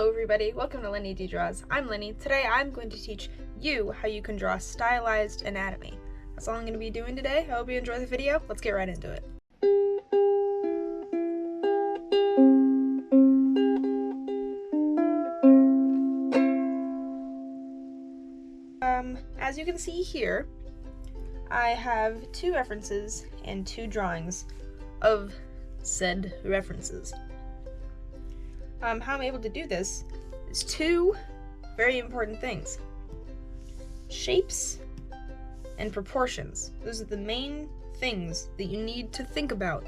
Hello everybody, welcome to Lenny D Draws. I'm Lenny. Today I'm going to teach you how you can draw stylized anatomy. That's all I'm going to be doing today. I hope you enjoy the video. Let's get right into it. As you can see here, I have two references and two drawings of said references. How I'm able to do this is two very important things. Shapes and proportions. Those are the main things that you need to think about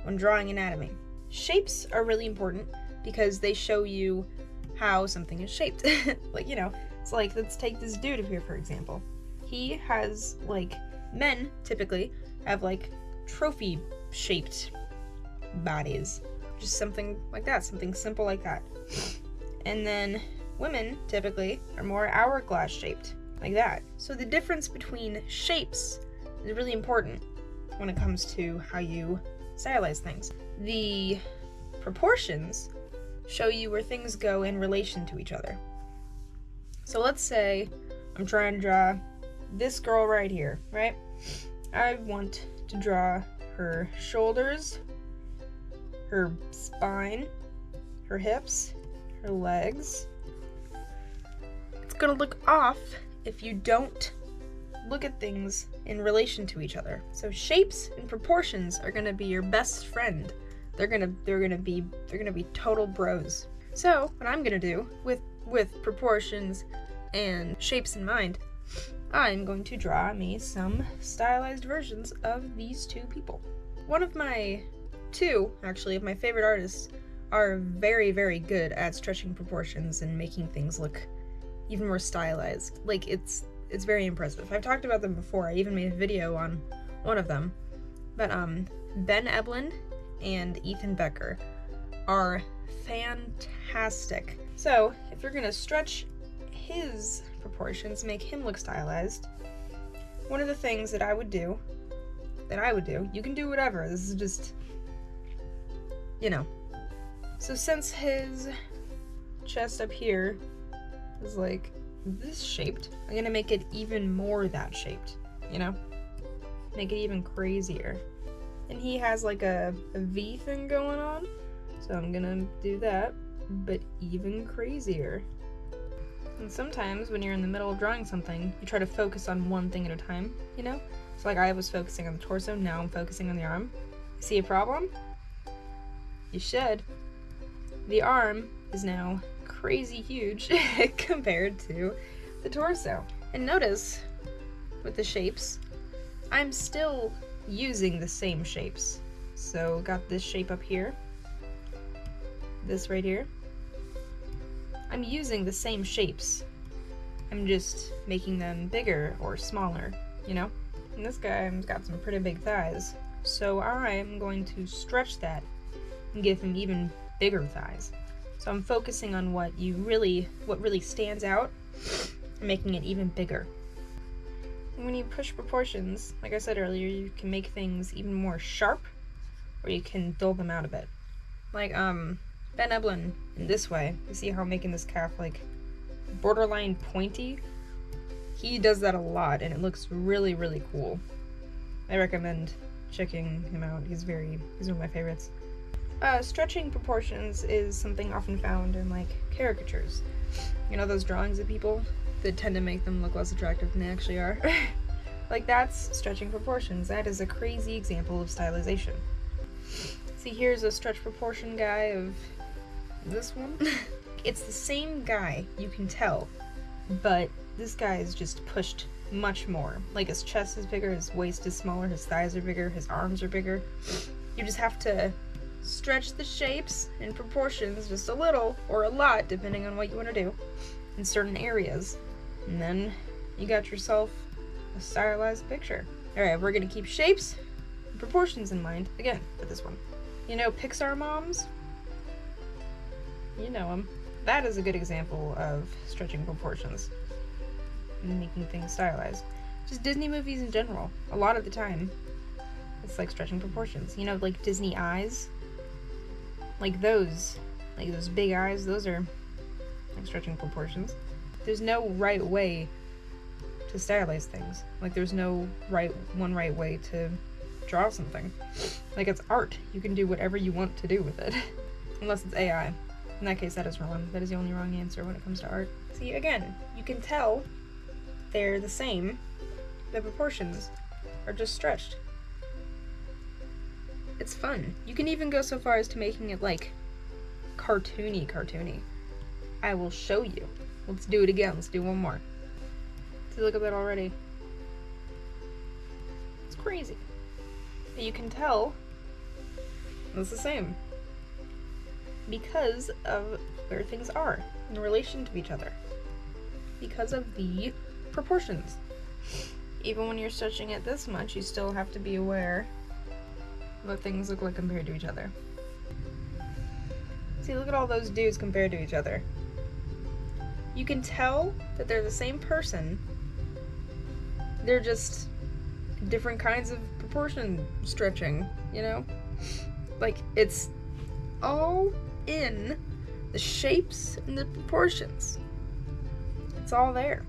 when drawing anatomy. Shapes are really important because they show you how something is shaped. It's like, let's take this dude up here, for example. He has, men typically have, trophy-shaped bodies. Just something like that, something simple like that. And then women typically are more hourglass shaped, like that. So the difference between shapes is really important when it comes to how you stylize things. The proportions show you where things go in relation to each other. So let's say I'm trying to draw this girl right here, right? I want to draw her shoulders, her spine, her hips, her legs. It's gonna look off if you don't look at things in relation to each other. So shapes and proportions are gonna be your best friend. They're gonna be total bros. So what I'm gonna do with proportions and shapes in mind, I'm going to draw me some stylized versions of these two people. One of my my favorite artists are very, very good at stretching proportions and making things look even more stylized. It's very impressive. I've talked about them before. I even made a video on one of them. But Ben Eblin and Ethan Becker are fantastic. So if you're gonna stretch his proportions, make him look stylized, one of the things that I would do, you can do whatever, this is just, so since his chest up here is like this shaped, I'm gonna make it even more that shaped, make it even crazier. And he has like a V thing going on, so I'm gonna do that, but even crazier. And sometimes when you're in the middle of drawing something, you try to focus on one thing at a time, So I was focusing on the torso, now I'm focusing on the arm. See a problem? You should. The arm is now crazy huge compared to the torso. And notice, with the shapes, I'm still using the same shapes. So got this shape up here, this right here. I'm using the same shapes. I'm just making them bigger or smaller, And this guy's got some pretty big thighs. So I'm going to stretch that and give him even bigger thighs. So I'm focusing on what really stands out and making it even bigger. And when you push proportions, like I said earlier, you can make things even more sharp, or you can dull them out a bit. Ben Eblin in this way. You see how I'm making this calf borderline pointy? He does that a lot and it looks really, really cool. I recommend checking him out. He's one of my favorites. Stretching proportions is something often found in caricatures. Those drawings of people that tend to make them look less attractive than they actually are. That's stretching proportions. That is a crazy example of stylization. See, here's a stretch proportion guy of this one. It's the same guy, you can tell, but this guy is just pushed much more. His chest is bigger, his waist is smaller, his thighs are bigger, his arms are bigger. You just have to stretch the shapes and proportions just a little or a lot, depending on what you want to do, in certain areas. And then you got yourself a stylized picture. Alright, we're gonna keep shapes and proportions in mind, again, for this one. Pixar moms? You know them. That is a good example of stretching proportions and making things stylized. Just Disney movies in general. A lot of the time, it's stretching proportions. Disney eyes. Those big eyes, those are like stretching proportions. There's no right way to stylize things. Like there's no one right way to draw something. Like it's art. You can do whatever you want to do with it. Unless it's AI. In that case, that is wrong. That is the only wrong answer when it comes to art. See, again, you can tell they're the same. The proportions are just stretched. It's fun. You can even go so far as to making it like cartoony. I will show you. Let's do it again. Let's do one more. See, look at that already. It's crazy. But you can tell it's the same because of where things are in relation to each other. Because of the proportions. Even when you're stretching it this much, you still have to be aware of what things look like compared to each other. See, look at all those dudes compared to each other. You can tell that they're the same person. They're just different kinds of proportion stretching, you know? Like, it's all in the shapes and the proportions. It's all there.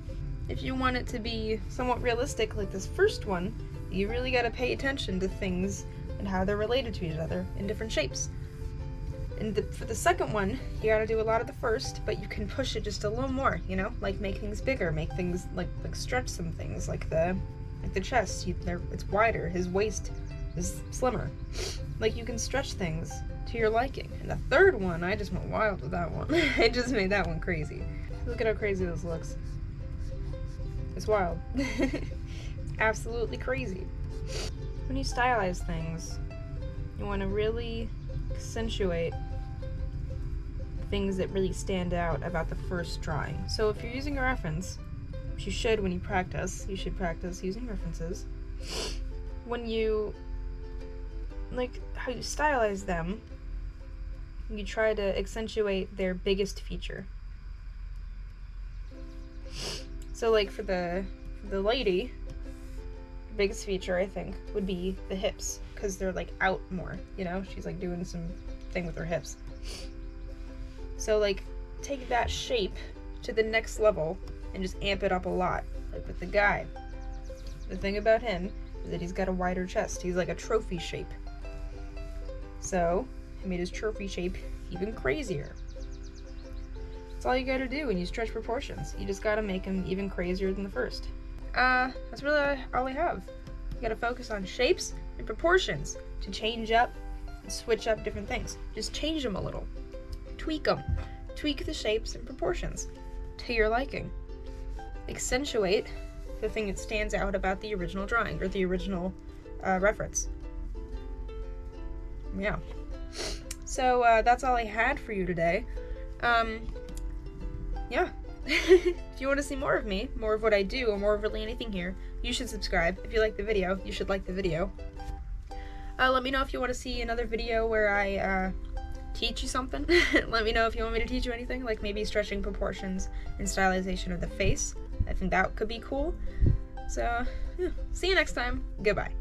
If you want it to be somewhat realistic like this first one, you really gotta pay attention to things and how they're related to each other in different shapes. And for the second one, you gotta do a lot of the first, but you can push it just a little more, you know? Like make things bigger, make things like stretch some things, like the chest. It's wider, his waist is slimmer. Like you can stretch things to your liking. And the third one, I just went wild with that one. I just made that one crazy. Look at how crazy this looks. It's wild. Absolutely crazy. When you stylize things, you want to really accentuate things that really stand out about the first drawing. So if you're using a reference, which you should when you practice, you should practice using references. When you, like how you stylize them, you try to accentuate their biggest feature. So like for the lady, the biggest feature I think would be the hips, because they're like out more, you know? She's like doing some thing with her hips. So like take that shape to the next level and just amp it up a lot. Like with the guy, the thing about him is that he's got a wider chest. He's like a trophy shape. So I made his trophy shape even crazier. That's all you gotta do when you stretch proportions. You just gotta make them even crazier than the first. That's really all I have. You gotta focus on shapes and proportions to change up and switch up different things. Just change them a little. Tweak them. Tweak the shapes and proportions to your liking. Accentuate the thing that stands out about the original drawing or the original reference. Yeah. So that's all I had for you today. Yeah. If you want to see more of me, more of what I do, or more of really anything here, you should subscribe. If you like the video, you should like the video. Let me know if you want to see another video where I teach you something. Let me know if you want me to teach you anything, like maybe stretching proportions and stylization of the face. I think that could be cool. So, yeah. See you next time. Goodbye.